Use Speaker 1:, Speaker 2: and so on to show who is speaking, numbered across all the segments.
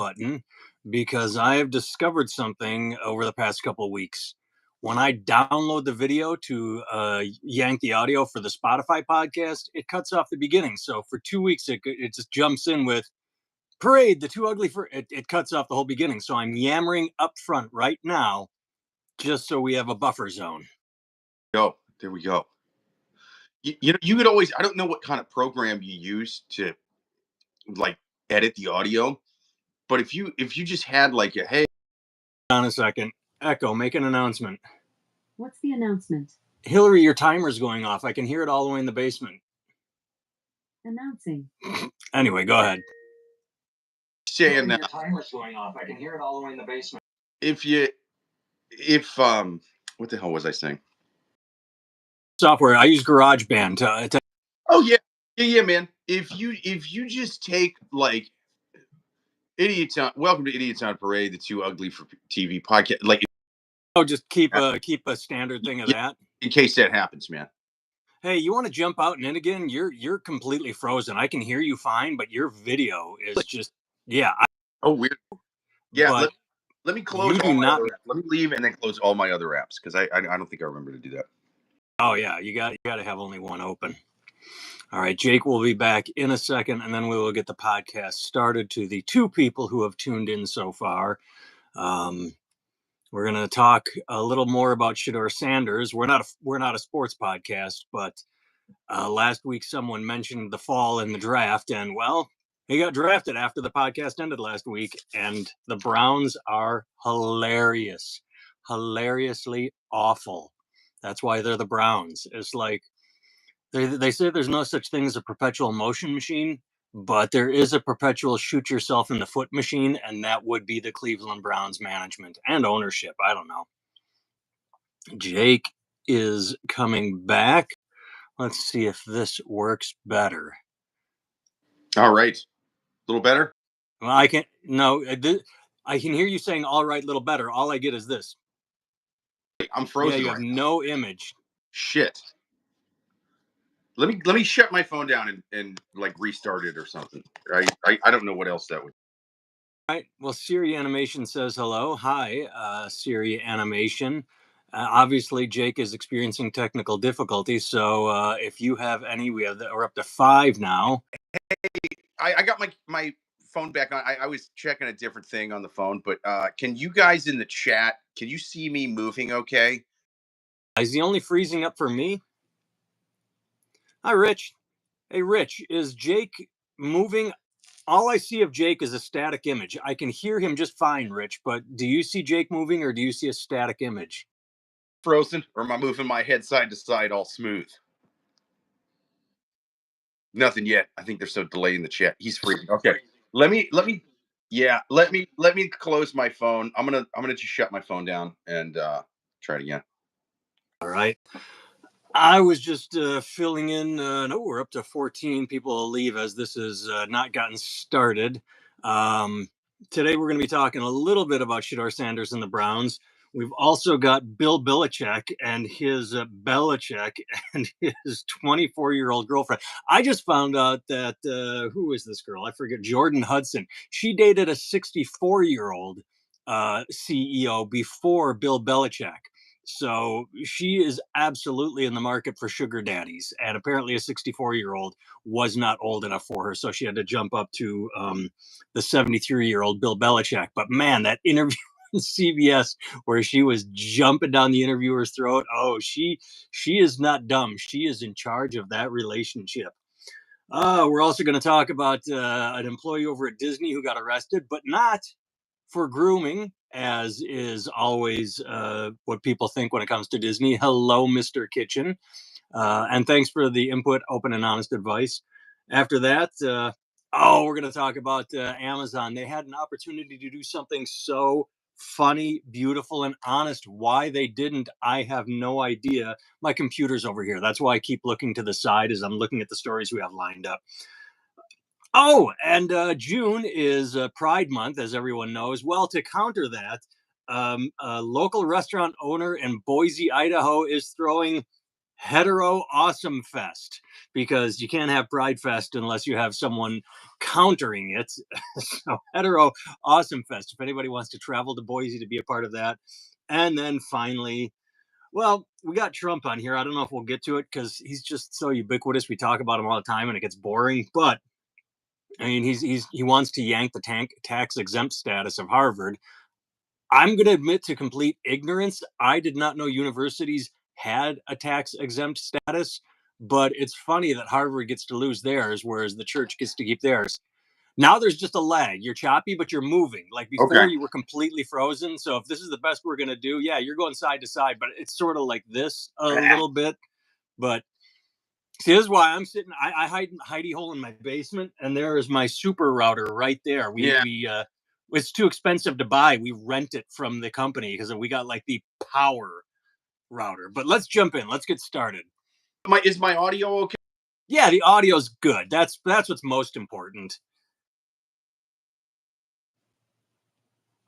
Speaker 1: button because I have discovered something over the past couple of weeks. When I download the video to yank the audio for the Spotify podcast, it cuts off the beginning. So for 2 weeks, it just jumps in with Parade, the Too Ugly for it cuts off the whole beginning. So I'm yammering up front right now just so we have a buffer zone.
Speaker 2: Go. There we go. You know, you could always, I don't know what kind of program you use to like edit the audio, but if you just had like a, hey,
Speaker 1: On a second. Echo, make an announcement.
Speaker 3: What's the announcement?
Speaker 1: Hillary, your timer's going off. I can hear it all the way in the basement.
Speaker 3: Announcing.
Speaker 1: Anyway, go ahead.
Speaker 2: saying
Speaker 1: Your timer's going off. I can hear it all the way in the basement.
Speaker 2: if what the hell was I saying?
Speaker 1: Software. I use GarageBand to
Speaker 2: Oh yeah, man. If you just take like Idiots on Welcome to Idiots on Parade, the Too Ugly for TV podcast, like
Speaker 1: just keep a standard thing of that.
Speaker 2: In case that happens, man.
Speaker 1: Hey, you want to jump out and in again? You're completely frozen. I can hear you fine, but your video is just
Speaker 2: Oh, weird. Yeah,
Speaker 1: but
Speaker 2: let me close.
Speaker 1: You do not.
Speaker 2: Let me leave and then close all my other apps because I don't think I remember to do that.
Speaker 1: Oh yeah, you got to have only one open. All right, Jake will be back in a second, and then we will get the podcast started. To the two people who have tuned in so far, we're going to talk a little more about Shedeur Sanders. We're not a sports podcast, but last week someone mentioned the fall in the draft, and well, he got drafted after the podcast ended last week, and the Browns are hilarious, hilariously awful. That's why they're the Browns. It's like they say there's no such thing as a perpetual motion machine, but there is a perpetual shoot yourself in the foot machine, and that would be the Cleveland Browns management and ownership. I don't know. Jake is coming back. Let's see if this works better.
Speaker 2: All right. A little better?
Speaker 1: Well, I can hear you saying all right, little better. All I get is this.
Speaker 2: I'm frozen.
Speaker 1: Yeah, you have no image.
Speaker 2: Shit. Let me shut my phone down and like restart it or something. I don't know what else that would.
Speaker 1: All right. Well, Siri Animation says hello. Hi, Siri Animation. Obviously, Jake is experiencing technical difficulties. So if you have any, we're up to 5 now.
Speaker 2: Hey, I got my phone back on. I was checking a different thing on the phone, but can you guys in the chat, can you see me moving okay?
Speaker 1: Is he only freezing up for me? Hi, Rich. Hey, Rich, is Jake moving? All I see of Jake is a static image. I can hear him just fine, Rich, but do you see Jake moving or do you see a static image?
Speaker 2: Frozen, or am I moving my head side to side all smooth? Nothing yet. I think they're so delayed in the chat. He's freezing. Okay. Let me close my phone. I'm gonna just shut my phone down and try it again.
Speaker 1: All right. I was just filling in. No, we're up to 14 people will leave as this has not gotten started. Today we're going to be talking a little bit about Shedeur Sanders and the Browns. We've also got Bill Belichick and his 24-year-old girlfriend. I just found out that who is this girl? I forget. Jordan Hudson. She dated a 64-year-old CEO before Bill Belichick. So she is absolutely in the market for sugar daddies. And apparently a 64-year-old was not old enough for her. So she had to jump up to the 73-year-old Bill Belichick. But man, that interview on CBS where she was jumping down the interviewer's throat. Oh, she is not dumb. She is in charge of that relationship. We're also going to talk about an employee over at Disney who got arrested, but not for grooming, as is always what people think when it comes to Disney. Hello, Mr. Kitchen. And thanks for the input, open and honest advice. After that, we're going to talk about Amazon. They had an opportunity to do something so funny, beautiful, and honest. Why they didn't, I have no idea. My computer's over here. That's why I keep looking to the side as I'm looking at the stories we have lined up. Oh, and June is Pride Month, as everyone knows. Well, to counter that, a local restaurant owner in Boise, Idaho is throwing Hetero Awesome Fest, because you can't have Pride Fest unless you have someone countering it. So Hetero Awesome Fest, if anybody wants to travel to Boise to be a part of that. And then finally, well, we got Trump on here. I don't know if we'll get to it because he's just so ubiquitous. We talk about him all the time and it gets boring. But I mean, he wants to yank the tax exempt status of Harvard. I'm going to admit to complete ignorance. I did not know universities had a tax exempt status, but it's funny that Harvard gets to lose theirs, whereas the church gets to keep theirs. Now there's just a lag. You're choppy, but you're moving. Like before,
Speaker 2: Okay.
Speaker 1: you were completely frozen. So if this is the best we're going to do, yeah, you're going side to side, but it's sort of like this a little bit. But see, this is why I'm sitting. I hide hidey hole in my basement, and there is my super router right there.
Speaker 2: Yeah.
Speaker 1: It's too expensive to buy. We rent it from the company because we got like the power router. But let's jump in. Let's get started.
Speaker 2: Is my audio okay?
Speaker 1: Yeah, the audio's good. That's what's most important.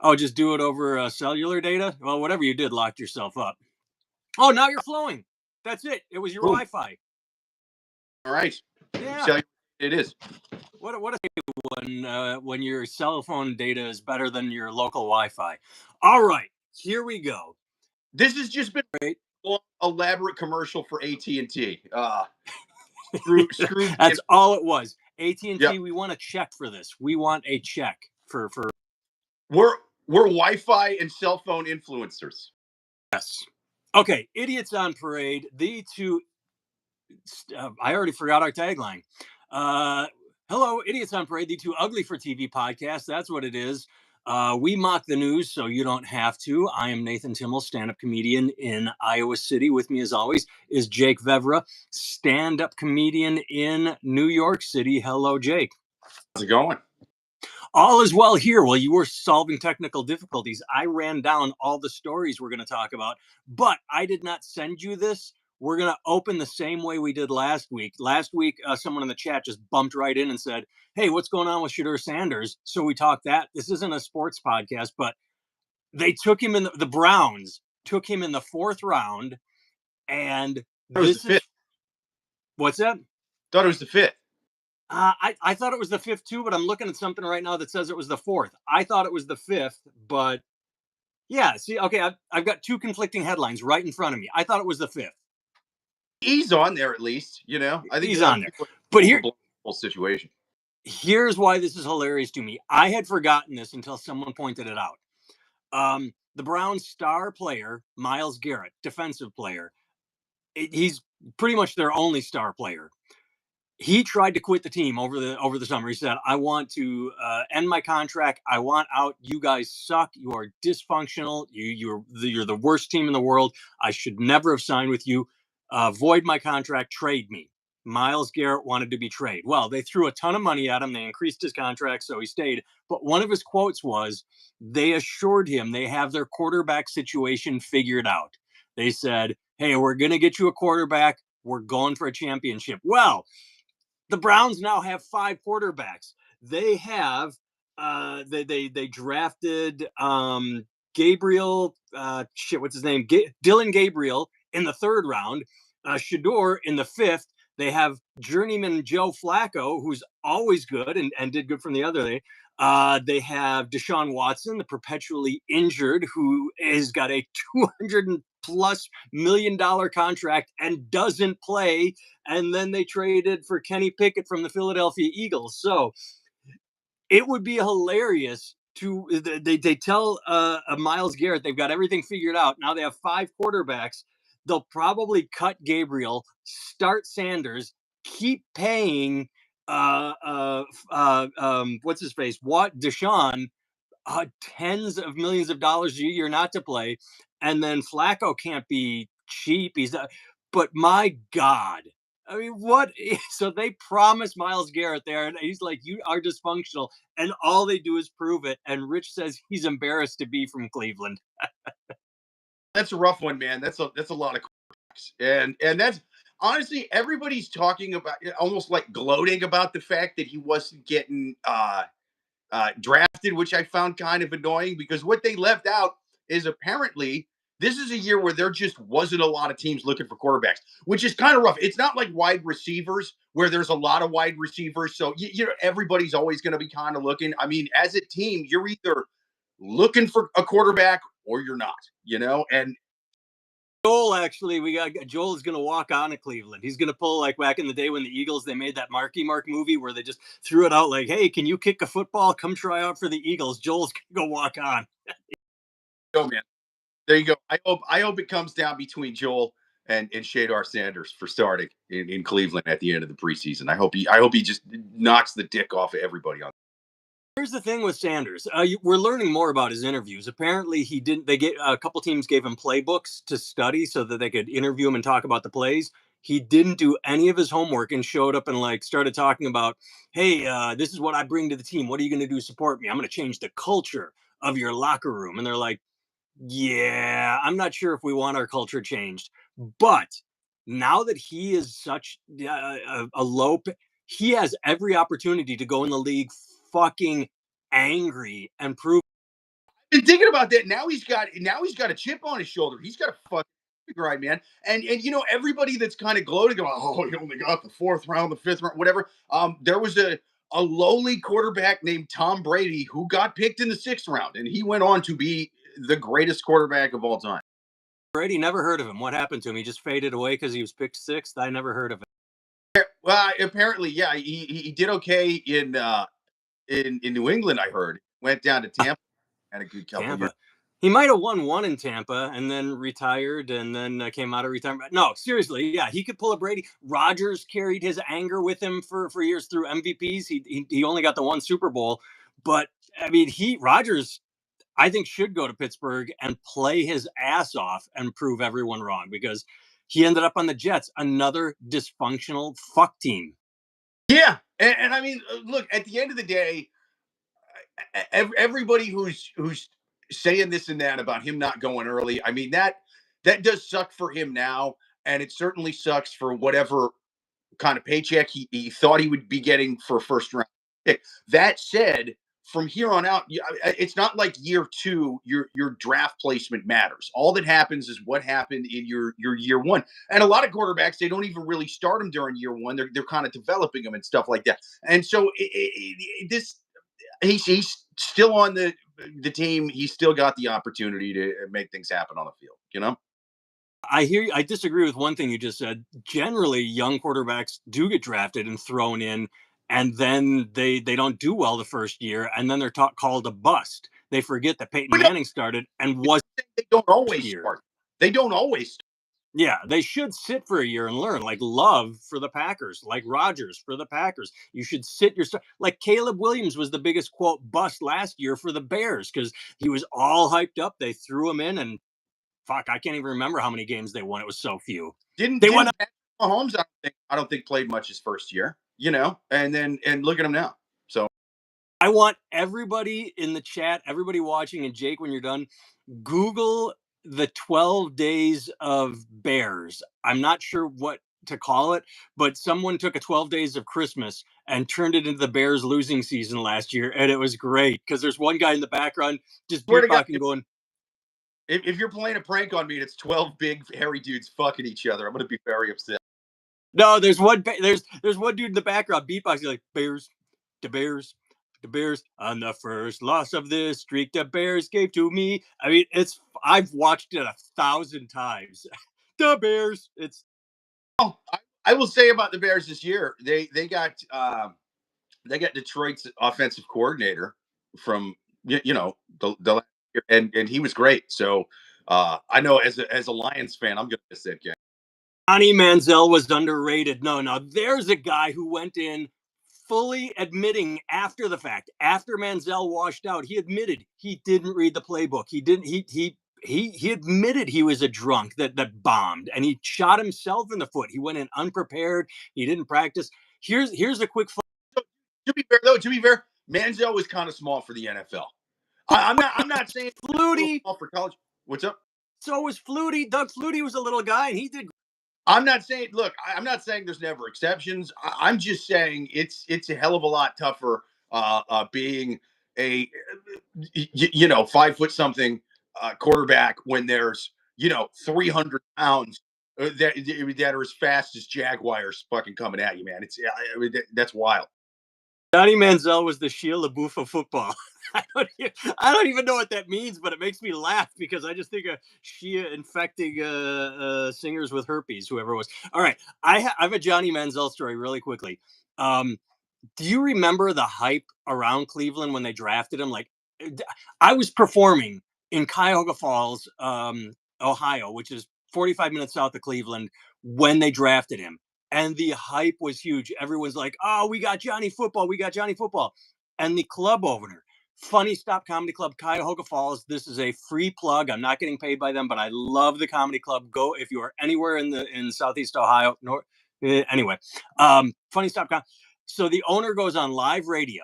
Speaker 1: Oh, just do it over cellular data? Well, whatever you did, locked yourself up. Oh, now you're flowing. That's it. It was your
Speaker 2: Boom.
Speaker 1: Wi-Fi.
Speaker 2: All right.
Speaker 1: Yeah.
Speaker 2: So it is.
Speaker 1: What when your cell phone data is better than your local Wi-Fi? All right, here we go.
Speaker 2: This has just been
Speaker 1: Right.
Speaker 2: an elaborate commercial for AT&T. Screw.
Speaker 1: That's all it was. AT&T,
Speaker 2: Yep.
Speaker 1: we want a check for this. We want a check for.
Speaker 2: We're Wi-Fi and cell phone influencers.
Speaker 1: Yes. Okay, idiots on parade. The two. I already forgot our tagline. Hello, idiots on parade. The two ugly for TV podcast. That's what it is. We mock the news so you don't have to. I am Nathan Timmel, stand-up comedian in Iowa City. With me, as always, is Jake Vevra, stand-up comedian in New York City. Hello, Jake.
Speaker 2: How's it going?
Speaker 1: All is well here. While you were solving technical difficulties, I ran down all the stories we're going to talk about, but I did not send you this. We're going to open the same way we did last week. Last week, someone in the chat just bumped right in and said, hey, what's going on with Shedeur Sanders? So we talked that. This isn't a sports podcast, but they took him in the Browns took him in the 4th round. And
Speaker 2: this is
Speaker 1: what's that?
Speaker 2: Thought it was the 5th.
Speaker 1: I thought it was the 5th too, but I'm looking at something right now that says it was the 4th. I thought it was the 5th, but yeah. See, okay, I've got two conflicting headlines right in front of me. I thought it was the 5th.
Speaker 2: He's on there at least, you know. I think
Speaker 1: he's on there. But here,
Speaker 2: whole situation.
Speaker 1: Here's why this is hilarious to me. I had forgotten this until someone pointed it out. The Browns' star player, Myles Garrett, defensive player. He's pretty much their only star player. He tried to quit the team over the summer. He said, I want to end my contract. I want out. You guys suck. You are dysfunctional. You're the worst team in the world. I should never have signed with you. Void my contract. Trade me. Myles Garrett wanted to be traded. Well, they threw a ton of money at him. They increased his contract, so he stayed. But one of his quotes was, they assured him they have their quarterback situation figured out. They said, hey, we're going to get you a quarterback. We're going for a championship. Well, the Browns now have 5 quarterbacks. They have they drafted Gabriel what's his name? Dylan Gabriel in the 3rd round, Shedeur in the 5th. They have journeyman Joe Flacco, who's always good and did good from the other day. They have Deshaun Watson, the perpetually injured, who has got a $200+ million contract and doesn't play. And then they traded for Kenny Pickett from the Philadelphia Eagles. So it would be hilarious to they tell Myles Garrett they've got everything figured out. Now they have 5 quarterbacks. They'll probably cut Gabriel, start Sanders, keep paying what's his face? Deshaun tens of millions of dollars a year not to play, and then Flacco can't be cheap. He's not, but my God, I mean, what? So they promised Myles Garrett there, and he's like, "You are dysfunctional," and all they do is prove it. And Rich says he's embarrassed to be from Cleveland.
Speaker 2: That's a rough one, man. That's a lot of quarterbacks. And that's honestly, everybody's talking about, almost like gloating about the fact that he wasn't getting drafted, which I found kind of annoying, because what they left out is apparently This is a year where there just wasn't a lot of teams looking for quarterbacks, which is kind of rough. It's not like wide receivers where there's a lot of wide receivers. So, everybody's always going to be kind of looking. I mean, as a team, you're either looking for a quarterback or you're not, and
Speaker 1: Joel, actually, we got Joel is going to walk on at Cleveland. He's going to pull like back in the day when the Eagles, they made that Marky Mark movie where they just threw it out like, hey, can you kick a football? Come try out for the Eagles. Joel's going to go walk on.
Speaker 2: go, man. There you go. I hope it comes down between Joel and Shadar Sanders for starting in Cleveland at the end of the preseason. I hope he just knocks the dick off of everybody on.
Speaker 1: Here's the thing with Sanders. We're learning more about his interviews. Apparently, he didn't. They get a couple teams gave him playbooks to study so that they could interview him and talk about the plays. He didn't do any of his homework and showed up and like started talking about, hey, this is what I bring to the team. What are you going to do to support me? I'm going to change the culture of your locker room. And they're like, yeah, I'm not sure if we want our culture changed. But now that he is such a low, he has every opportunity to go in the league fucking angry and prove.
Speaker 2: I've been thinking about that. Now he's got a chip on his shoulder. He's got a fucking grind, man. And everybody that's kind of gloating about, oh, he only got the fourth round, the fifth round, whatever. There was a lowly quarterback named Tom Brady who got picked in the sixth round, and he went on to be the greatest quarterback of all time.
Speaker 1: Brady, never heard of him. What happened to him? He just faded away because he was picked sixth. I never heard of him.
Speaker 2: Well, apparently, yeah, he did okay in New England. I heard went down to Tampa, had a good couple
Speaker 1: Tampa.
Speaker 2: years.
Speaker 1: He might have won one in Tampa and then retired and then came out of retirement. No, seriously, yeah, he could pull a Brady. Rodgers carried his anger with him for years through MVPs. He only got the one Super Bowl, but I mean, Rodgers, I think, should go to Pittsburgh and play his ass off and prove everyone wrong because he ended up on the Jets, another dysfunctional fuck team.
Speaker 2: Yeah, and I mean, look, at the end of the day, everybody who's saying this and that about him not going early, I mean that does suck for him now, and it certainly sucks for whatever kind of paycheck he thought he would be getting for a first round pick. That said, from here on out, it's not like year two, your draft placement matters. All that happens is what happened in your year one. And a lot of quarterbacks, they don't even really start them during year one. They're kind of developing them and stuff like that. And so this he's still on the team. He's still got the opportunity to make things happen on the field.
Speaker 1: I hear you. I disagree with one thing you just said. Generally, young quarterbacks do get drafted and thrown in, and then they don't do well the first year, and then they're called a bust. They forget that Peyton Manning started and was.
Speaker 2: They don't always start. They don't always start.
Speaker 1: Yeah, they should sit for a year and learn. Like Love for the Packers, like Rodgers for the Packers. You should sit your like Caleb Williams was the biggest quote bust last year for the Bears because he was all hyped up. They threw him in and. Fuck, I can't even remember how many games they won. It was so few.
Speaker 2: Didn't won. Mahomes, I don't think played much his first year, and look at him now. So
Speaker 1: I want everybody in the chat, everybody watching, and Jake, when you're done, Google the 12 days of Bears. I'm not sure what to call it, but someone took a 12 days of Christmas and turned it into the Bears losing season last year, and it was great because there's one guy in the background just fucking going.
Speaker 2: If you're playing a prank on me and it's 12 big hairy dudes fucking each other, I'm going to be very upset.
Speaker 1: No, there's one dude in the background beatboxing like Bears, the Bears, the Bears on the first loss of this streak the Bears gave to me. I mean, I've watched it 1,000 times. The Bears.
Speaker 2: I will say about the Bears this year, they got Detroit's offensive coordinator from the last year, and he was great. So I know as a Lions fan, I'm going to miss that guy.
Speaker 1: Johnny Manziel was underrated. No, there's a guy who went in fully admitting after the fact, after Manziel washed out, he admitted he didn't read the playbook. He didn't. He admitted he was a drunk that bombed, and he shot himself in the foot. He went in unprepared. He didn't practice. Here's a quick.
Speaker 2: To be fair, Manziel was kind of small for the NFL. I'm not saying
Speaker 1: Flutie
Speaker 2: for college. What's up?
Speaker 1: So was Flutie. Doug Flutie was a little guy, and he did.
Speaker 2: I'm not saying. Look, I'm not saying there's never exceptions. I'm just saying it's a hell of a lot tougher being a 5 foot something quarterback when there's 300 pounds that are as fast as jaguars fucking coming at you, man. That's wild.
Speaker 1: Johnny Manziel was the Shia LaBeouf of football. I don't even know what that means, but it makes me laugh because I just think of Shia infecting singers with herpes, whoever it was. All right, I have a Johnny Manziel story really quickly. Um, do you remember the hype around Cleveland when they drafted him? Like, I was performing in Cuyahoga Falls, Ohio, which is 45 minutes south of Cleveland, when they drafted him. And the hype was huge. Everyone's like, oh, we got Johnny Football. We got Johnny Football. And the club owner, Funny Stop Comedy Club, Cuyahoga Falls. This is a free plug. I'm not getting paid by them, but I love the comedy club. Go if you are anywhere in Southeast Ohio. Anyway, Funny Stop Comedy. So the owner goes on live radio,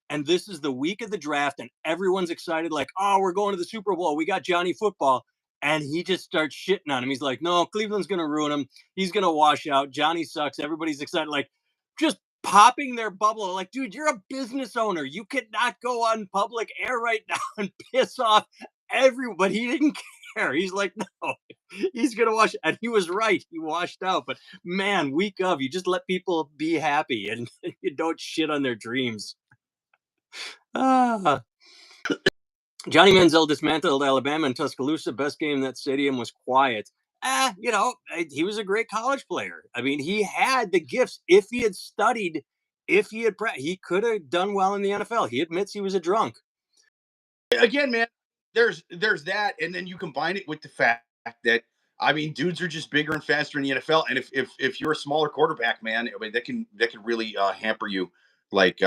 Speaker 1: and this is the week of the draft, and everyone's excited, like, oh, we're going to the Super Bowl. We got Johnny Football. And he just starts shitting on him. He's like, no, Cleveland's going to ruin him. He's going to wash out. Johnny sucks. Everybody's excited. Like, just popping their bubble. Like, dude, you're a business owner. You cannot go on public air right now and piss off everyone. But he didn't care. He's like, no, he's going to wash. And he was right. He washed out. But man, week of, you just let people be happy and you don't shit on their dreams. Ah. Johnny Manziel dismantled Alabama in Tuscaloosa. Best game in that stadium was quiet. He was a great college player. I mean, he had the gifts. If he had studied, if he had, he could have done well in the NFL. He admits he was a drunk.
Speaker 2: Again, man, there's that, and then you combine it with the fact that dudes are just bigger and faster in the NFL, and if you're a smaller quarterback, man, I mean that can really hamper you. Like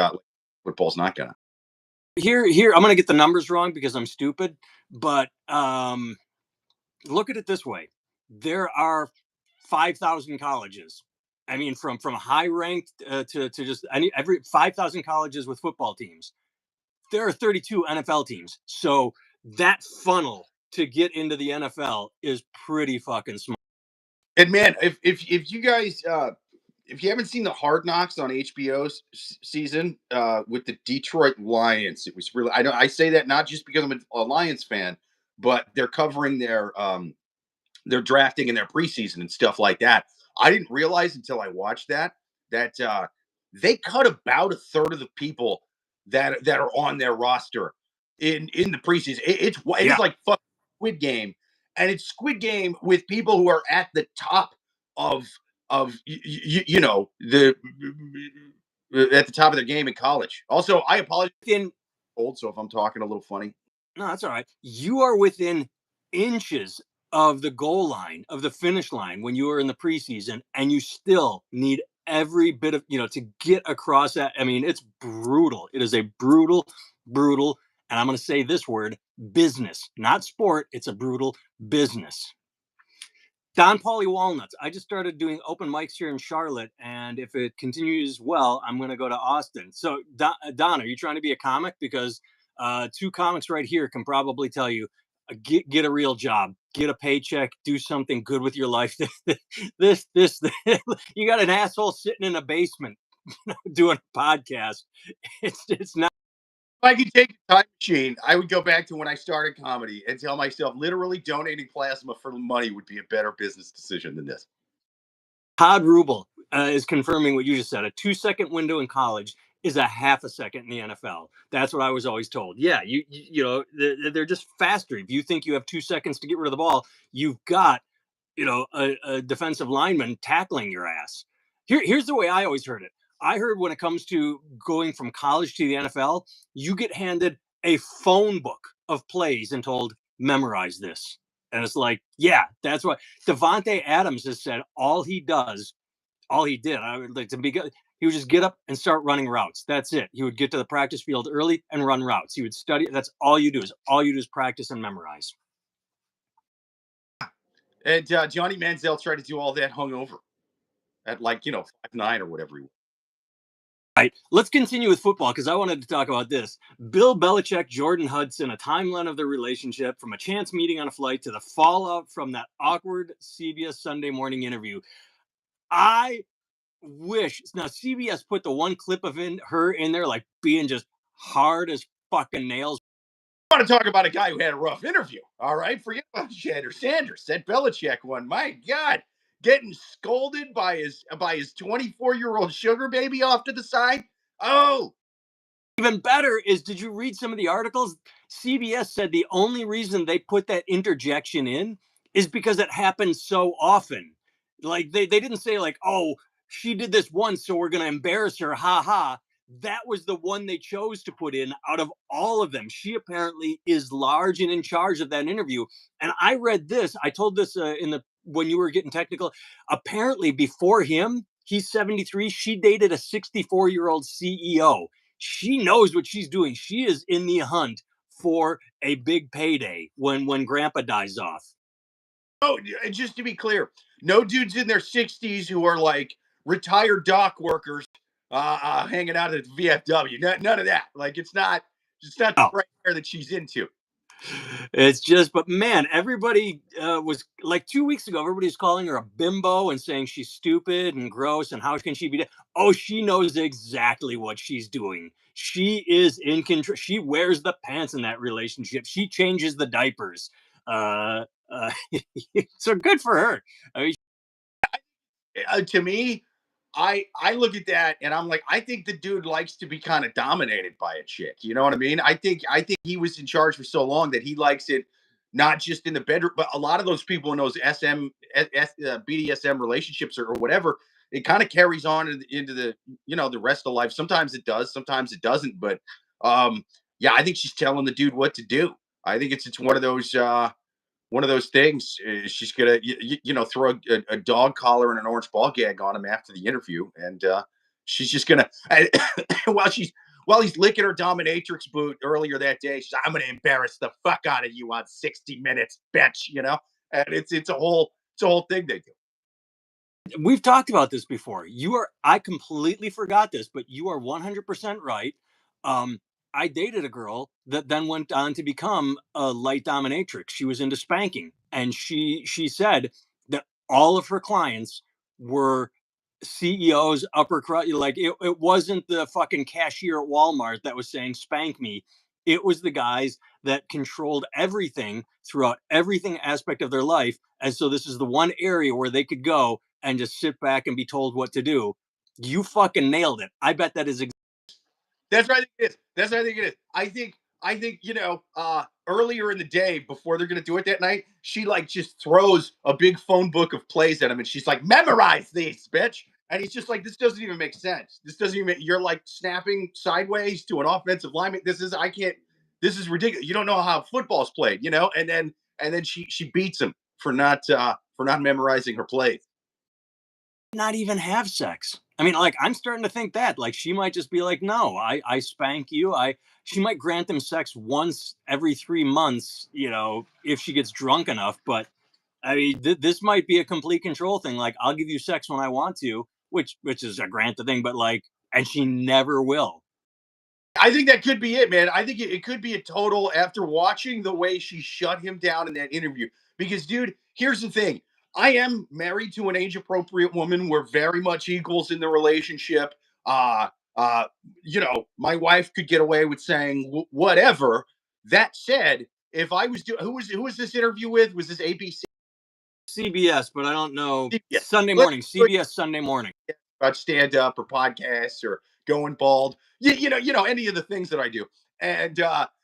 Speaker 2: football's not gonna.
Speaker 1: Here, I'm gonna get the numbers wrong because I'm stupid, but look at it this way: there are 5,000 colleges. I mean, from high ranked to just every 5,000 colleges with football teams. There are 32 NFL teams, so that funnel to get into the NFL is pretty fucking small.
Speaker 2: And man, if you guys if you haven't seen the Hard Knocks on HBO's season with the Detroit Lions, it was really I say that not just because I'm a Lions fan, but they're covering their drafting and their preseason and stuff like that. I didn't realize until I watched that they cut about a third of the people that are on their roster in the preseason. It's like fucking Squid Game, and it's Squid Game with people who are at the top of the at the top of their game in college. Also, I apologize. Old, so if I'm talking a little funny.
Speaker 1: No, that's all right. You are within inches of the goal line, of the finish line when you are in the preseason, and you still need every bit of, to get across that. I mean, it's brutal. It is a brutal, and I'm going to say this word, business, not sport. It's a brutal business. Don Pauly Walnuts. I just started doing open mics here in Charlotte, and if it continues well, I'm going to go to Austin. So, Don, are you trying to be a comic? Because two comics right here can probably tell you, get a real job, get a paycheck, do something good with your life. this, you got an asshole sitting in a basement doing a podcast. It's not.
Speaker 2: If I could take a time machine, I would go back to when I started comedy and tell myself literally donating plasma for money would be a better business decision than this.
Speaker 1: Todd Rubel is confirming what you just said. A 2-second window in college is a half a second in the NFL. That's what I was always told. Yeah, they're just faster. If you think you have 2 seconds to get rid of the ball, you've got, a defensive lineman tackling your ass. Here's the way I always heard it. I heard when it comes to going from college to the NFL, you get handed a phone book of plays and told, memorize this. And it's like, yeah, that's what Devontae Adams has said. All he did, I would like to be good. He would just get up and start running routes. That's it. He would get to the practice field early and run routes. He would study. That's all you do is practice and memorize.
Speaker 2: And Johnny Manziel tried to do all that hungover at 5'9" or whatever he was.
Speaker 1: All right, let's continue with football because I wanted to talk about this. Bill Belichick, Jordan Hudson, a timeline of their relationship from a chance meeting on a flight to the fallout from that awkward CBS Sunday morning interview. I wish now CBS put the one clip of her in there, like being just hard as fucking nails.
Speaker 2: I want to talk about a guy who had a rough interview. All right, forget about Sanders. That Belichick one, my God, getting scolded by his 24-year-old sugar baby off to the side. Oh,
Speaker 1: Even better is, did you read some of the articles? CBS said the only reason they put that interjection in is because it happens so often. Like they didn't say like, oh, she did this once, so we're gonna embarrass her, ha ha. That was the one they chose to put in out of all of them. She apparently is large and in charge of that interview. And I read this. I told this in the when you were getting technical. Apparently, before him, he's 73. She dated a 64-year-old CEO. She knows what she's doing. She is in the hunt for a big payday when grandpa dies off.
Speaker 2: oh, just to be clear, no dudes in their 60s who are like retired dock workers hanging out at VFW. None of that. Like it's not the
Speaker 1: Oh,
Speaker 2: right hair that she's into.
Speaker 1: it's just, but man, everybody was like 2 weeks ago, everybody was calling her a bimbo and saying she's stupid and gross and how can she be? Oh, she knows exactly what she's doing. She is in control. She wears the pants in that relationship. She changes the diapers. Uh, uh, so good for her. I mean,
Speaker 2: To me, I look at that and I'm like, I think the dude likes to be kind of dominated by a chick. You know what I mean? I think he was in charge for so long that he likes it not just in the bedroom, but a lot of those people in those BDSM relationships or whatever, it kind of carries on into the the rest of life. Sometimes it does, sometimes it doesn't. But yeah, I think she's telling the dude what to do. I think it's one of those things. She's gonna throw a dog collar and an orange ball gag on him after the interview, and she's just gonna while he's licking her dominatrix boot earlier that day. She's like, I'm gonna embarrass the fuck out of you on 60 Minutes, bitch. And it's a whole thing they do.
Speaker 1: we've talked about this before. I completely forgot this, but you are 100% right. Um, I dated a girl that then went on to become a light dominatrix. She was into spanking, and she said that all of her clients were CEOs, upper crust. Like it wasn't the fucking cashier at Walmart that was saying spank me. It was the guys that controlled everything throughout everything aspect of their life. And so this is the one area where they could go and just sit back and be told what to do. You fucking nailed it. I bet that is
Speaker 2: That's what I think it is. That's what I think it is. I think earlier in the day before they're gonna do it that night, she like just throws a big phone book of plays at him and she's like, memorize these, bitch. And he's just like, this doesn't even make sense. This doesn't even you're like snapping sideways to an offensive lineman. I can't, this is ridiculous. You don't know how football's played. And then she beats him for not memorizing her plays.
Speaker 1: not even have sex. I mean, like, I'm starting to think that, like, she might just be like, no, I spank you. She might grant them sex once every 3 months, if she gets drunk enough. But I mean, this might be a complete control thing. Like, I'll give you sex when I want to, which is a granted thing, but like, and she never will.
Speaker 2: I think that could be it, man. I think it could be a total after watching the way she shut him down in that interview. Because, dude, here's the thing. I am married to an age appropriate woman. We're very much equals in the relationship. Uh, uh, my wife could get away with saying whatever. That said, if I was doing, who was this interview with? Was this ABC?
Speaker 1: CBS, but I don't know.
Speaker 2: Yeah.
Speaker 1: Sunday
Speaker 2: Let's
Speaker 1: morning, CBS Sunday morning.
Speaker 2: about stand up or podcasts or going bald. Any of the things that I do. And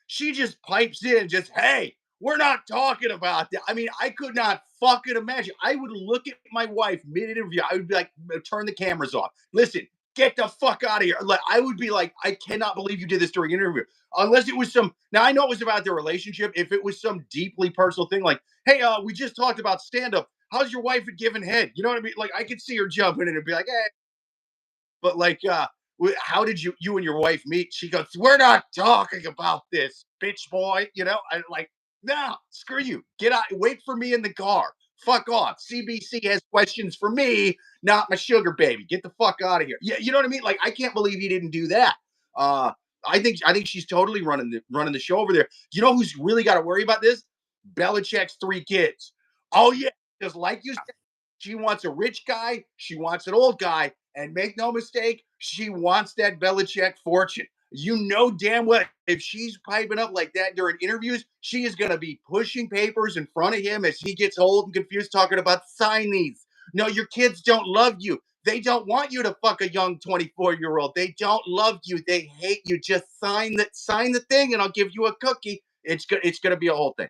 Speaker 2: she just pipes in, just hey, we're not talking about that. I mean, I could not fucking imagine. I would look at my wife mid interview. I would be like, turn the cameras off. Listen, get the fuck out of here. Like, I would be like, I cannot believe you did this during an interview. Unless it was some. Now I know it was about their relationship. If it was some deeply personal thing, like, hey, we just talked about stand up. How's your wife at giving head? You know what I mean? Like, I could see her jumping in and be like, hey, but like, how did you and your wife meet? She goes, we're not talking about this, bitch boy. I like, no, screw you. Get out. Wait for me in the car. Fuck off. CBC has questions for me, not my sugar baby. Get the fuck out of here. Yeah, you know what I mean? Like, I can't believe he didn't do that. Uh, I think she's totally running the show over there. You know who's really got to worry about this? Belichick's 3 kids. Oh yeah, just like you said, she wants a rich guy. She wants an old guy. And make no mistake, she wants that Belichick fortune. You know damn well if she's piping up like that during interviews, she is going to be pushing papers in front of him as he gets old and confused, talking about sign these. No, your kids don't love you. They don't want you to fuck a young 24-year-old. They don't love you. They hate you. Just sign the thing, and I'll give you a cookie. It's gonna be a whole thing.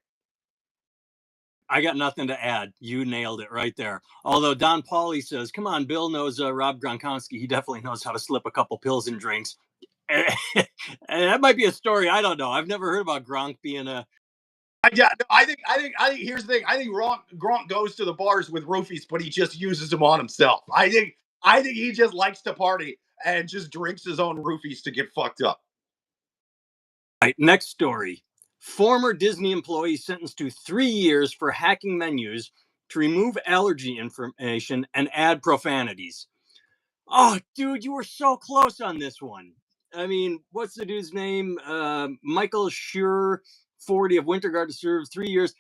Speaker 1: I got nothing to add. You nailed it right there. Although Don Pauly says, "Come on, Bill knows Rob Gronkowski. He definitely knows how to slip a couple pills in drinks." And that might be a story. I don't know. I've never heard about Gronk being a.
Speaker 2: Yeah, I think. Here's the thing. I think Gronk goes to the bars with roofies, but he just uses them on himself. I think he just likes to party and just drinks his own roofies to get fucked up.
Speaker 1: Right, next story. Former Disney employee sentenced to 3 years for hacking menus to remove allergy information and add profanities. Oh, dude, you were so close on this one. I mean, what's the dude's name? Michael Schur, 40 of Winter Garden, served 3 years.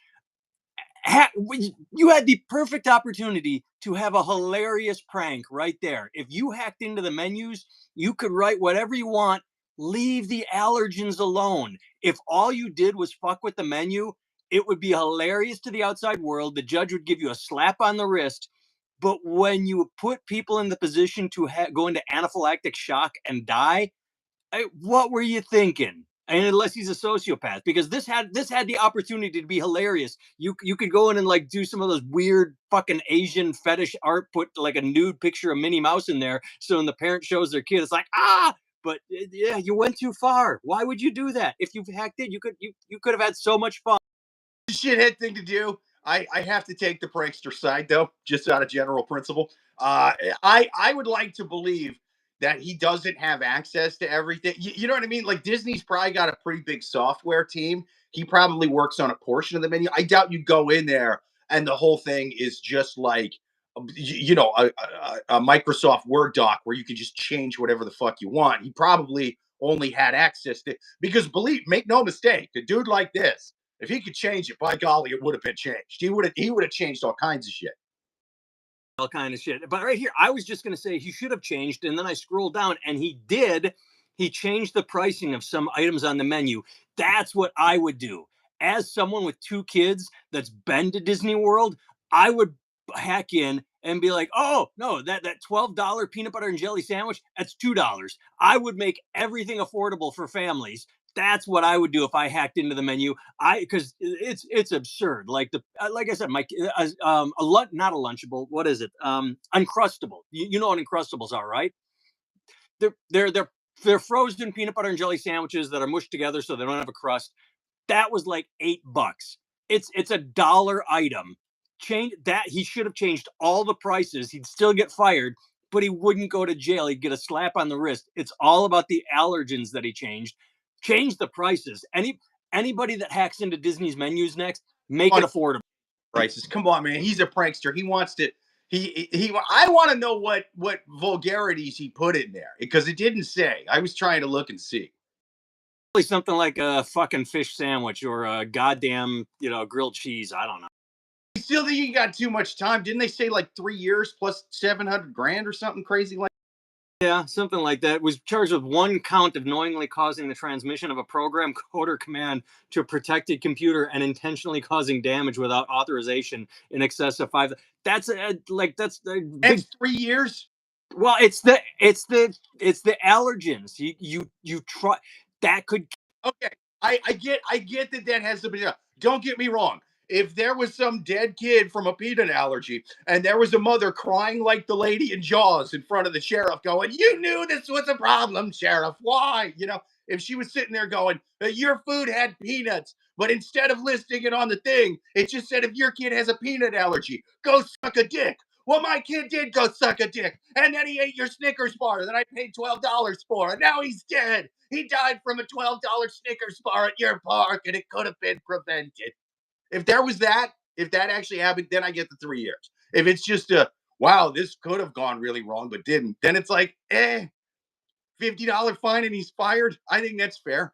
Speaker 1: You had the perfect opportunity to have a hilarious prank right there. If you hacked into the menus, you could write whatever you want. Leave the allergens alone. If all you did was fuck with the menu, it would be hilarious to the outside world. The judge would give you a slap on the wrist. But when you put people in the position to go into anaphylactic shock and die, what were you thinking? And unless he's a sociopath, because this had the opportunity to be hilarious. You could go in and like do some of those weird fucking Asian fetish art, put like a nude picture of Minnie Mouse in there, so when the parent shows their kid, it's like ah. But yeah, you went too far. Why would you do that? If you hacked it, you could have had so much fun.
Speaker 2: Shithead thing to do. I have to take the prankster side though, just out of general principle. I would like to believe that he doesn't have access to everything. You know what I mean? Like Disney's probably got a pretty big software team. He probably works on a portion of the menu. I doubt you go in there and the whole thing is just like a Microsoft Word doc where you can just change whatever the fuck you want. He probably only had access to because make no mistake, a dude like this, if he could change it, by golly, it would have been changed. He would have changed all kinds of shit.
Speaker 1: All kind of shit. But right here, I was just going to say he should have changed, and then I scrolled down, and he did. He changed the pricing of some items on the menu. That's what I would do. As someone with 2 kids that's been to Disney World, I would hack in and be like, "Oh no, that $12 peanut butter and jelly sandwich, that's $2." I would make everything affordable for families. That's what I would do if I hacked into the menu. Because it's absurd. Like I said, not a lunchable. What is it? Uncrustable. You know what Uncrustables are, right? They're frozen peanut butter and jelly sandwiches that are mushed together so they don't have a crust. That was like $8. It's a dollar item. Change that. He should have changed all the prices. He'd still get fired, but he wouldn't go to jail. He'd get a slap on the wrist. It's all about the allergens that he changed. Change the prices. Anybody that hacks into Disney's menus next, make it affordable.
Speaker 2: Prices. Come on, man. He's a prankster. He wants to. He. I want to know what vulgarities he put in there because it didn't say. I was trying to look and see.
Speaker 1: Something like a fucking fish sandwich or a goddamn grilled cheese. I don't know.
Speaker 2: I still think he got too much time. Didn't they say like 3 years plus 700 grand or something crazy like?
Speaker 1: Yeah, something like that. Was charged with 1 count of knowingly causing the transmission of a program, code, or command to a protected computer and intentionally causing damage without authorization in excess of 5. That's
Speaker 2: That's 3 years.
Speaker 1: well, it's the allergens. You try that could.
Speaker 2: Okay, I get that has to be done. Don't get me wrong. If there was some dead kid from a peanut allergy and there was a mother crying like the lady in Jaws in front of the sheriff going, "You knew this was a problem, sheriff. Why?" If she was sitting there going, "Your food had peanuts," but instead of listing it on the thing, it just said, "If your kid has a peanut allergy, go suck a dick." Well, my kid did go suck a dick, and then he ate your Snickers bar that I paid $12 for, and now he's dead. He died from a $12 Snickers bar at your park, and it could have been prevented. If that actually happened, then I get the 3 years. If it's just wow, this could have gone really wrong, but didn't, then it's like, $50 fine and he's fired. I think that's fair.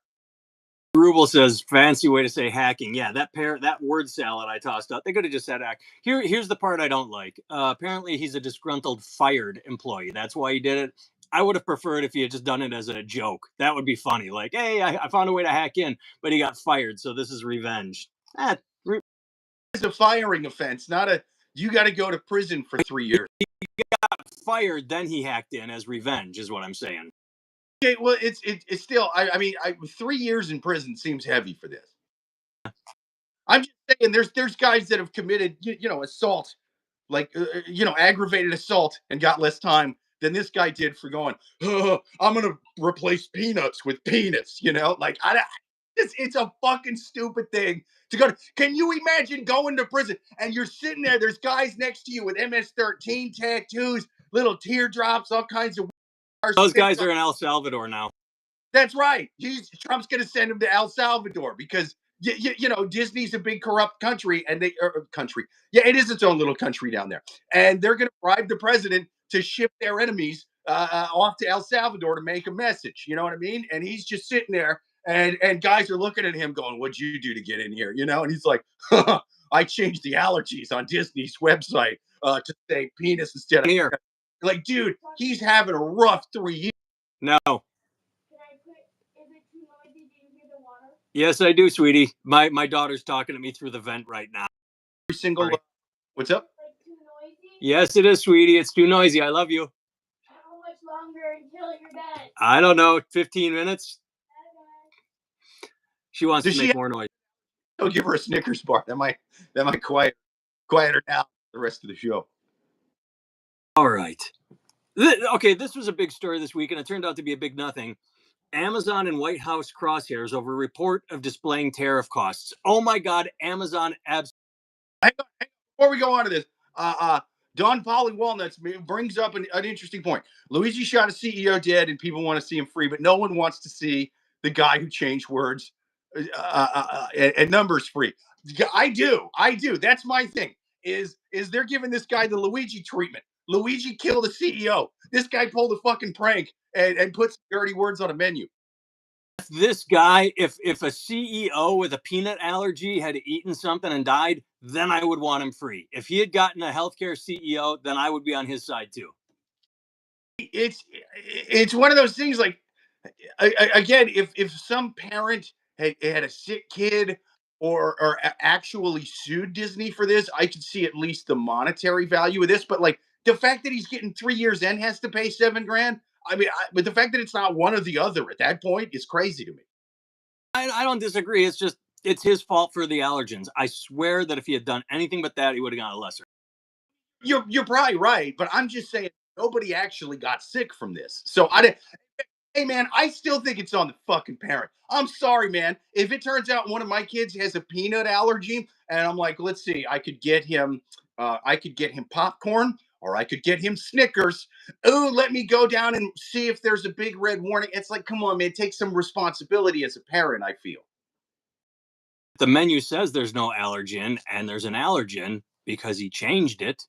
Speaker 1: Rubel says fancy way to say hacking. Yeah, that word salad I tossed out. They could have just said hack. Here's the part I don't like. Apparently, he's a disgruntled fired employee. That's why he did it. I would have preferred if he had just done it as a joke. That would be funny. Like, hey, I found a way to hack in, but he got fired, so this is revenge.
Speaker 2: It's a firing offense, not a you got to go to prison for 3 years.
Speaker 1: Fired, then he hacked in as revenge, is what I'm saying.
Speaker 2: Okay, well, it's still. I mean, 3 years in prison seems heavy for this. I'm just saying, there's guys that have committed, assault, like aggravated assault, and got less time than this guy did for going. Oh, I'm gonna replace peanuts with peanuts. Like it's a fucking stupid thing to go to. Can you imagine going to prison and you're sitting there? There's guys next to you with MS-13 tattoos, little teardrops, all kinds of.
Speaker 1: Those guys are in El Salvador now.
Speaker 2: That's right. Trump's going to send him to El Salvador because Disney's a big corrupt country, and country. Yeah, it is its own little country down there, and they're going to bribe the president to ship their enemies off to El Salvador to make a message. You know what I mean? And he's just sitting there, and guys are looking at him, going, "What'd you do to get in here?" And he's like, "I changed the allergies on Disney's website to say penis instead of
Speaker 1: here."
Speaker 2: Like, dude, he's having a rough 3 years.
Speaker 1: No. Yes, I do, sweetie. My daughter's talking to me through the vent right now.
Speaker 2: Every single. What's up?
Speaker 1: Yes, it is, sweetie. It's too noisy. I love you.
Speaker 4: How much longer until you're done?
Speaker 1: I don't know. 15 minutes. She wants to make more noise.
Speaker 2: I'll give her a Snickers bar. That might quiet her down the rest of the show.
Speaker 1: All right. Okay, this was a big story this week, and it turned out to be a big nothing. Amazon and White House crosshairs over report of displaying tariff costs. Oh my God, Amazon
Speaker 2: Hang on. Before we go on to this, Don Polly Walnuts brings up an interesting point. Luigi shot a CEO dead, and people want to see him free, but no one wants to see the guy who changed words and numbers free. I do. That's my thing. Is they're giving this guy the Luigi treatment. Luigi killed a CEO. This guy pulled a fucking prank and put some dirty words on a menu.
Speaker 1: This guy, if a CEO with a peanut allergy had eaten something and died, then I would want him free. If he had gotten a healthcare CEO, then I would be on his side too.
Speaker 2: It's one of those things. Like, again, if some parent had a sick kid or actually sued Disney for this, I could see at least the monetary value of this. But like the fact that he's getting 3 years and has to pay $7,000. I mean, but the fact that it's not one or the other at that point is crazy to me.
Speaker 1: I don't disagree. It's just, it's his fault for the allergens. I swear that if he had done anything but that, he would have gotten a lesser.
Speaker 2: You're probably right, but I'm just saying nobody actually got sick from this. So hey man, I still think it's on the fucking parent. I'm sorry, man. If it turns out one of my kids has a peanut allergy, and I'm like, let's see, I could get him popcorn, or I could get him Snickers. Oh, let me go down and see if there's a big red warning. It's like, come on, man, take some responsibility as a parent, I feel.
Speaker 1: The menu says there's no allergen, and there's an allergen because he changed it.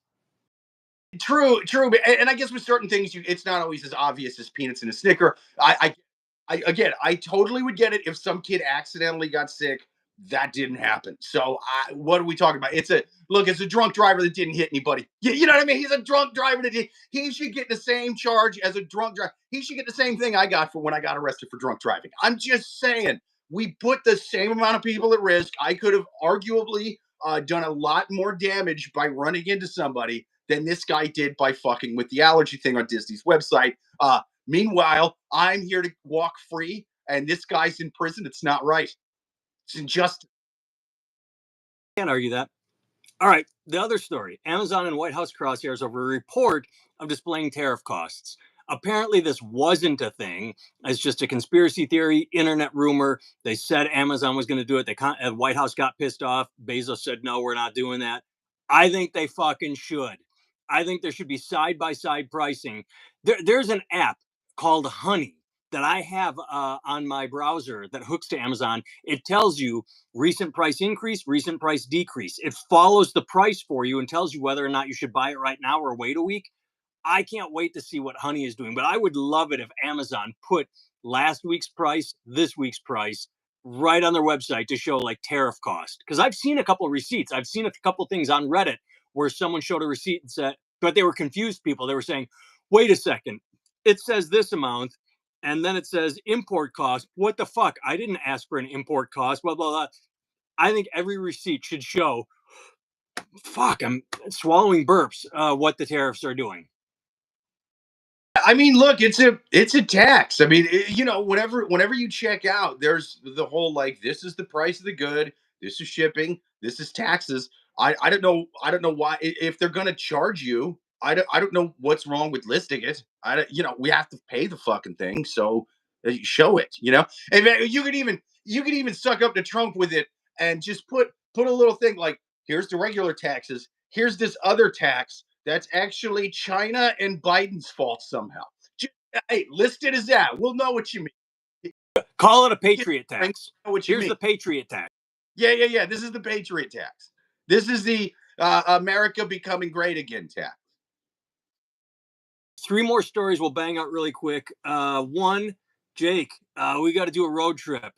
Speaker 2: True. And I guess with certain things, it's not always as obvious as peanuts in a Snicker. I totally would get it if some kid accidentally got sick. That didn't happen. So what are we talking about? It's a drunk driver that didn't hit anybody. You know what I mean? He's a drunk driver he should get the same charge as a drunk driver. He should get the same thing I got for when I got arrested for drunk driving. I'm just saying, we put the same amount of people at risk. I could have arguably done a lot more damage by running into somebody than this guy did by fucking with the allergy thing on Disney's website. Meanwhile, I'm here to walk free, and this guy's in prison. It's not right. It's injustice.
Speaker 1: Can't argue that. All right, the other story. Amazon and White House crosshairs over a report of displaying tariff costs. Apparently, this wasn't a thing. It's just a conspiracy theory, internet rumor. They said Amazon was going to do it. The White House got pissed off. Bezos said, no, we're not doing that. I think they fucking should. I think there should be side-by-side pricing. There's an app called Honey that I have on my browser that hooks to Amazon. It tells you recent price increase, recent price decrease. It follows the price for you and tells you whether or not you should buy it right now or wait a week. I can't wait to see what Honey is doing, but I would love it if Amazon put last week's price, this week's price right on their website to show like tariff cost. Because I've seen a couple of receipts. I've seen a couple of things on Reddit where someone showed a receipt and said, but they were confused people. They were saying, wait a second, it says this amount, and then it says import cost. What the fuck? I didn't ask for an import cost. Blah blah blah. I think every receipt should show. Fuck, I'm swallowing burps. What the tariffs are doing.
Speaker 2: I mean, look, it's a tax. I mean, whenever you check out, there's the whole like this is the price of the good, this is shipping, this is taxes. I don't know why if they're gonna charge you. I don't know what's wrong with listing it. We have to pay the fucking thing, so show it. And man, you could even suck up to Trump with it and just put a little thing like here's the regular taxes, here's this other tax that's actually China and Biden's fault somehow. Hey, list it as that. We'll know what you mean.
Speaker 1: Call it a patriot tax.
Speaker 2: Know what you
Speaker 1: Here's
Speaker 2: mean.
Speaker 1: the patriot tax.
Speaker 2: Yeah. This is the patriot tax. This is the America becoming great again tax.
Speaker 1: 3 more stories we'll bang out really quick. One, Jake, we got to do a road trip.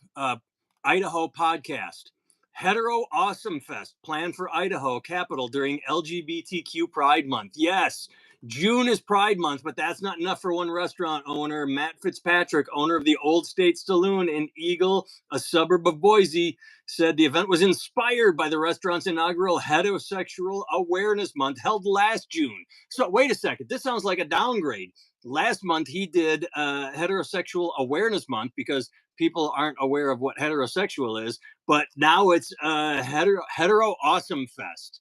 Speaker 1: Idaho podcast. Hetero Awesome Fest planned for Idaho capital during LGBTQ Pride Month. Yes, June is Pride Month, but that's not enough for one restaurant owner. Matt Fitzpatrick, owner of the Old State Saloon in Eagle, a suburb of Boise, said the event was inspired by the restaurant's inaugural Heterosexual Awareness Month held last June. So wait a second, this sounds like a downgrade. Last month he did Heterosexual Awareness Month because people aren't aware of what heterosexual is, but now it's hetero Awesome Fest.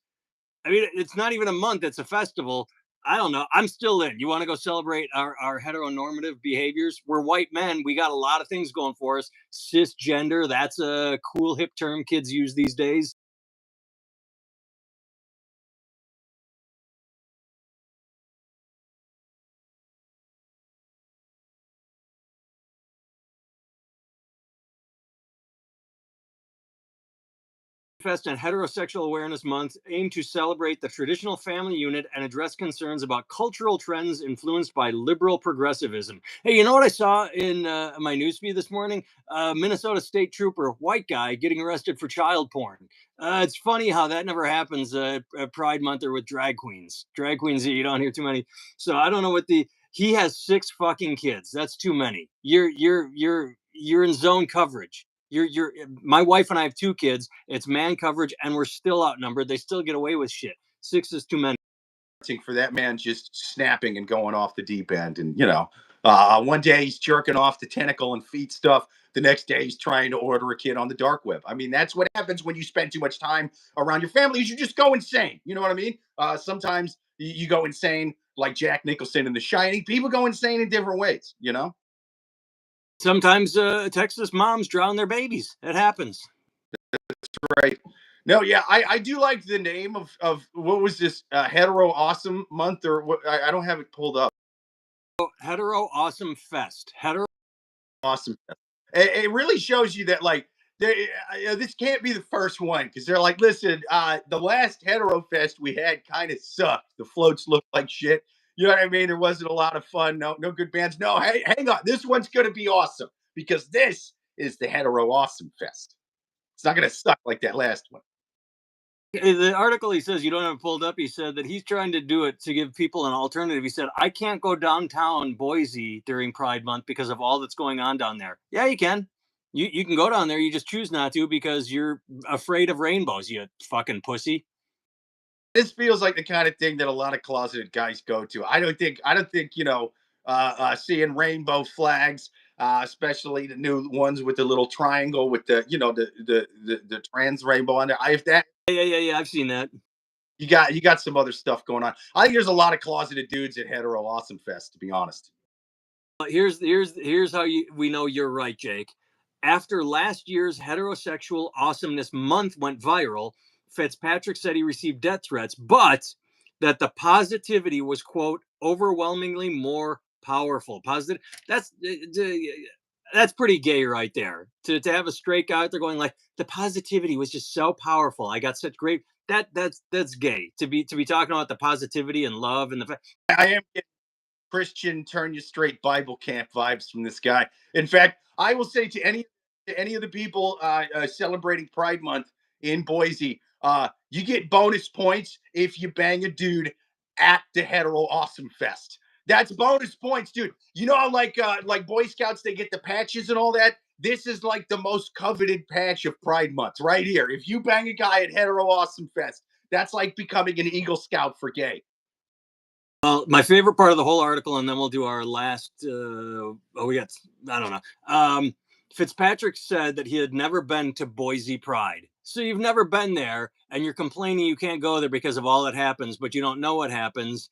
Speaker 1: I mean, it's not even a month, it's a festival. I don't know. I'm still in. You want to go celebrate our heteronormative behaviors? We're white men. We got a lot of things going for us. Cisgender, that's a cool hip term kids use these days. Fest and Heterosexual Awareness Month aim to celebrate the traditional family unit and address concerns about cultural trends influenced by liberal progressivism. Hey, you know what I saw in my newsfeed this morning? Minnesota State Trooper, white guy, getting arrested for child porn. It's funny how that never happens at Pride Month or with drag queens. Drag queens, you don't hear too many. So I don't know what the. He has 6 fucking kids. That's too many. You're in zone coverage. You're my wife and I have 2 kids. It's man coverage, and we're still outnumbered. They still get away with shit. 6 is too many.
Speaker 2: For that man just snapping and going off the deep end, and one day he's jerking off the tentacle and feet stuff. The next day he's trying to order a kid on the dark web. I mean, that's what happens when you spend too much time around your family. You just go insane. You know what I mean? Sometimes you go insane, like Jack Nicholson in The Shining. People go insane in different ways.
Speaker 1: Sometimes Texas moms drown their babies. It happens.
Speaker 2: Right. No, yeah, I do like the name of what was this hetero awesome month or what? I don't have it pulled up.
Speaker 1: Hetero Awesome Fest. Hetero
Speaker 2: Awesome. It really shows you that like this can't be the first one because they're like, listen, the last hetero fest we had kind of sucked. The floats looked like shit. You know what I mean? There wasn't a lot of fun. No good bands. No, hey, hang on. This one's gonna be awesome because this is the hetero awesome fest. It's not gonna suck like that last one.
Speaker 1: The article he says you don't have it pulled up. He said that he's trying to do it to give people an alternative. He said, I can't go downtown Boise during Pride Month because of all that's going on down there. Yeah, you can. You can go down there. You just choose not to because you're afraid of rainbows, you fucking pussy.
Speaker 2: This feels like the kind of thing that a lot of closeted guys go to. I don't think seeing rainbow flags, especially the new ones with the little triangle with the trans rainbow on there. If that
Speaker 1: Yeah. I've seen that.
Speaker 2: you got some other stuff going on. I think there's a lot of closeted dudes at Hetero Awesome Fest, to be honest.
Speaker 1: Here's how we know you're right, Jake. After last year's Heterosexual Awesomeness Month went viral, Fitzpatrick said he received death threats, but that the positivity was, quote, overwhelmingly more powerful. Positive. That's pretty gay right there. To have a straight guy out there going like the positivity was just so powerful. I got such great that's gay to be talking about the positivity and love and the.
Speaker 2: I am getting Christian turn you straight Bible camp vibes from this guy. In fact, I will say to any of the people celebrating Pride Month in Boise, you get bonus points if you bang a dude at the Hetero Awesome Fest. That's bonus points, dude. You know how like Boy Scouts they get the patches and all that. This is like the most coveted patch of Pride Month right here. If you bang a guy at Hetero Awesome Fest, that's like becoming an Eagle Scout for gay.
Speaker 1: Well, my favorite part of the whole article, and then we'll do our last. We got, I don't know. Fitzpatrick said that he had never been to Boise Pride. So you've never been there, and you're complaining you can't go there because of all that happens, but you don't know what happens.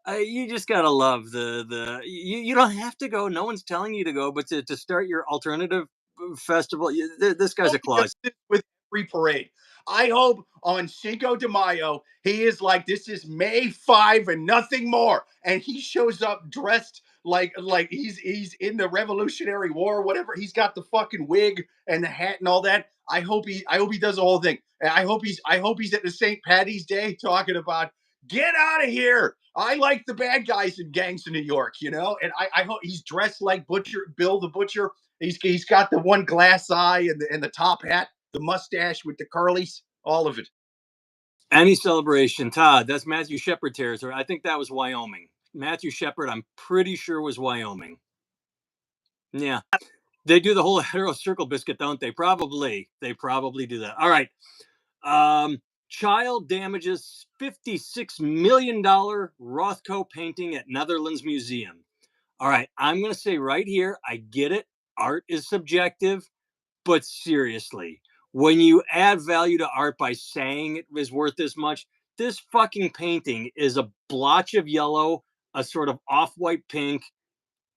Speaker 1: You just gotta love you don't have to go. No one's telling you to go, but to start your alternative festival, this guy's a clause.
Speaker 2: With every parade. I hope on Cinco de Mayo he is like, this is May 5 and nothing more, and he shows up dressed like he's in the Revolutionary War or whatever. He's got the fucking wig and the hat and all that. I hope he does the whole thing. And I hope he's at the St. Patty's Day talking about get out of here. I like the bad guys in gangs in New York, you know. And I hope he's dressed like Bill the Butcher. He's got the one glass eye and the top hat, the mustache with the curlies, all of it.
Speaker 1: Any celebration, Todd. That's Matthew Shepard territory. I think that was Wyoming. Matthew Shepard, I'm pretty sure was Wyoming. Yeah, they do the whole hetero circle biscuit, don't they? They probably do that. All right. Child damages $56 million Rothko painting at Netherlands Museum. All right, I'm going to say right here, I get it. Art is subjective, but seriously, when you add value to art by saying it is worth this much, this fucking painting is a blotch of yellow, a sort of off-white pink.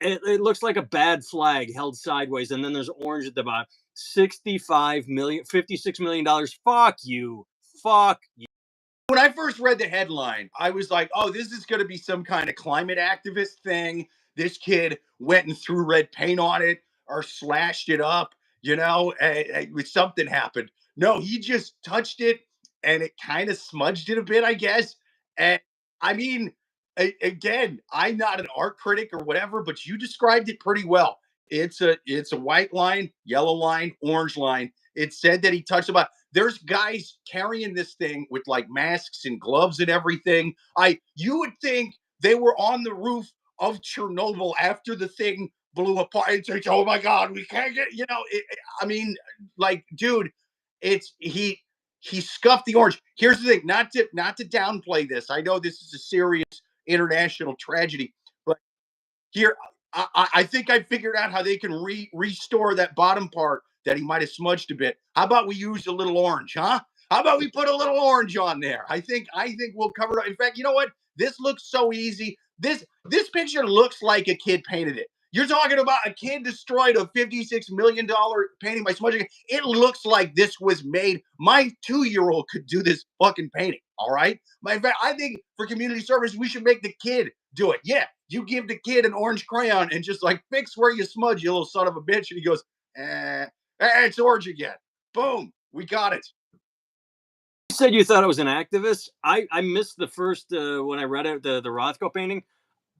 Speaker 1: It looks like a bad flag held sideways, and then there's orange at the bottom. $56 million. Fuck you. Fuck you.
Speaker 2: When I first read the headline, I was like, oh, this is going to be some kind of climate activist thing. This kid went and threw red paint on it or slashed it up, you know, something happened. No, he just touched it and it kind of smudged it a bit, I guess. And I mean, again, I'm not an art critic or whatever, but you described it pretty well. It's a white line, yellow line, orange line. It said that he touched about. There's guys carrying this thing with like masks and gloves and everything. You would think they were on the roof of Chernobyl after the thing blew apart. It's like, oh my God, we can't get, you know. I mean, like, dude, he scuffed the orange. Here's the thing, not to downplay this. I know this is a serious international tragedy, but here I think I figured out how they can restore that bottom part that he might have smudged a bit. How about we use a little orange, huh? How about we put a little orange on there? I think we'll cover it. In fact, you know what? This looks so easy. This picture looks like a kid painted it. You're talking about a kid destroyed a $56 million painting by smudging it. It looks like this was made. My 2-year-old could do this fucking painting. All right. In fact, I think for community service, we should make the kid do it. Yeah. You give the kid an orange crayon and just like fix where you smudge, you little son of a bitch. And he goes, it's orange again. Boom. We got it.
Speaker 1: You said you thought it was an activist. I missed the first, when I read it, the Rothko painting.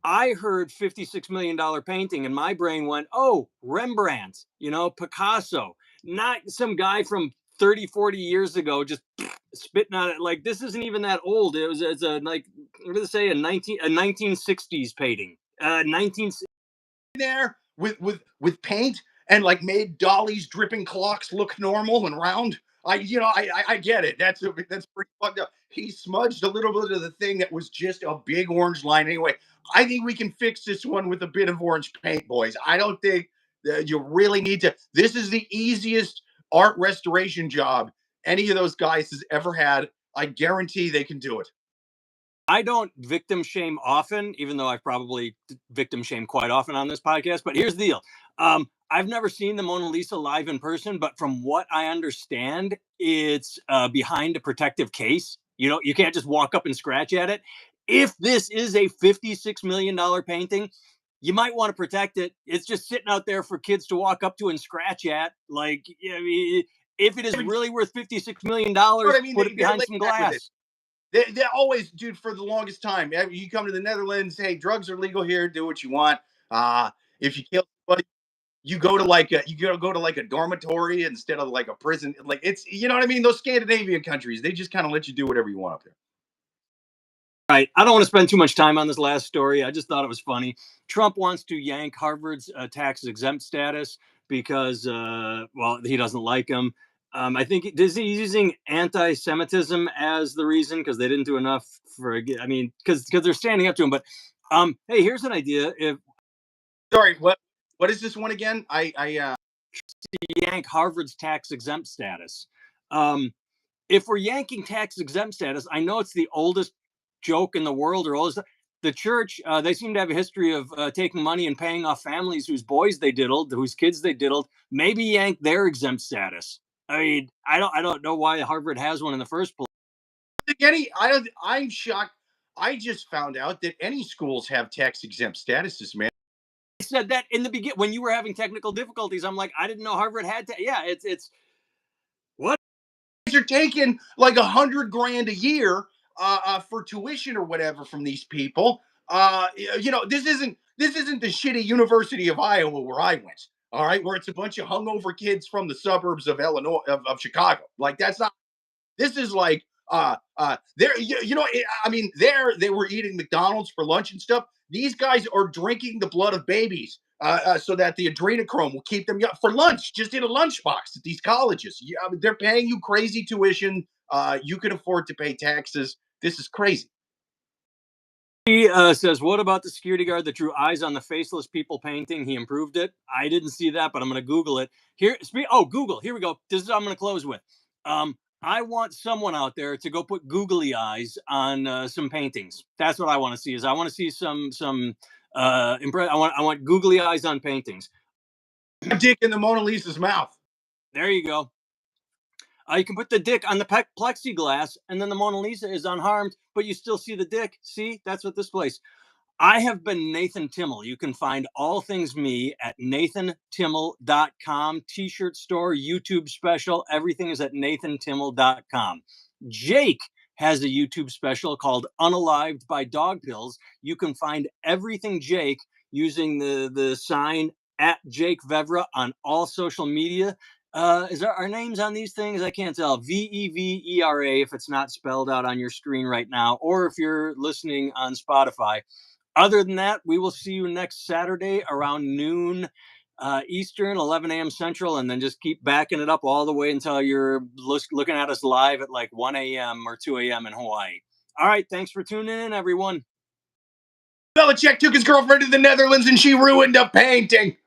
Speaker 1: I heard $56 million painting and my brain went, oh, Rembrandt, you know, Picasso, not some guy from 30, 40 years ago, just spitting on it. Like, this isn't even that old. It's a, like, what did they say? A 1960s painting. 19
Speaker 2: there with paint and like made Dolly's dripping clocks look normal and round. I get it. That's pretty fucked up. He smudged a little bit of the thing that was just a big orange line. Anyway, I think we can fix this one with a bit of orange paint, boys. I don't think you really need to. This is the easiest art restoration job any of those guys has ever had. I guarantee they can do it.
Speaker 1: I don't victim shame often, even though I've probably victim shamed quite often on this podcast. But here's the deal. I've never seen the Mona Lisa live in person, but from what I understand, it's behind a protective case. You know, you can't just walk up and scratch at it. If this is a $56 million painting, you might want to protect it. It's just sitting out there for kids to walk up to and scratch at. Like, I mean, if it is really worth $56 million, put it behind some glass.
Speaker 2: They always, dude, for the longest time. You come to the Netherlands, hey, drugs are legal here. Do what you want. If you kill somebody, you go to like a dormitory instead of like a prison. Like, it's, you know what I mean? Those Scandinavian countries, they just kind of let you do whatever you want up there.
Speaker 1: Right. I don't want to spend too much time on this last story. I just thought it was funny. Trump wants to yank Harvard's tax exempt status because, well, he doesn't like him. I think he's using anti-Semitism as the reason because they didn't do enough for. I mean, because they're standing up to him. But hey, here's an idea: if
Speaker 2: Sorry, what is this one again? I
Speaker 1: yank Harvard's tax exempt status. If we're yanking tax exempt status, I know it's the oldest joke in the world or oldest. The church, they seem to have a history of taking money and paying off families whose boys they diddled, whose kids they diddled. Maybe yank their exempt status. I mean, I don't know why Harvard has one in the first place.
Speaker 2: I'm shocked. I just found out that any schools have tax exempt statuses, man.
Speaker 1: I said that in the beginning when you were having technical difficulties. I'm like, I didn't know Harvard had to. Yeah, it's what
Speaker 2: You're taking like $100,000 a year for tuition or whatever from these people. This isn't the shitty University of Iowa where I went. All right, where it's a bunch of hungover kids from the suburbs of Illinois of Chicago. Like that's not. This is like there. I mean, there they were eating McDonald's for lunch and stuff. These guys are drinking the blood of babies so that the adrenochrome will keep them young for lunch, just in a lunchbox at these colleges. I mean, they're paying you crazy tuition. You can afford to pay taxes. This is crazy.
Speaker 1: He says, what about the security guard that drew eyes on the faceless people painting? He improved it. I didn't see that, but I'm going to Google it. Google. Here we go. This is what I'm going to close with. I want someone out there to go put googly eyes on some paintings. That's what I want to see. I want to see I want googly eyes on paintings.
Speaker 2: A dick in the Mona Lisa's mouth.
Speaker 1: There you go. You can put the dick on the plexiglass, and then the Mona Lisa is unharmed, but you still see the dick. See, that's what this place. I have been Nathan Timmel. You can find all things me at nathantimmel.com. T-shirt store, YouTube special. Everything is at nathantimmel.com. Jake has a YouTube special called Unalived by Dog Pills. You can find everything Jake using the sign at Jake Vevra on all social media. Is there our names on these things? I can't tell. Vevera if it's not spelled out on your screen right now, or if you're listening on Spotify. Other than that, we will see you next Saturday around noon Eastern, 11 a.m. Central, and then just keep backing it up all the way until you're looking at us live at like 1 a.m. or 2 a.m. in Hawaii. All right. Thanks for tuning in, everyone.
Speaker 2: Belichick took his girlfriend to the Netherlands and she ruined a painting.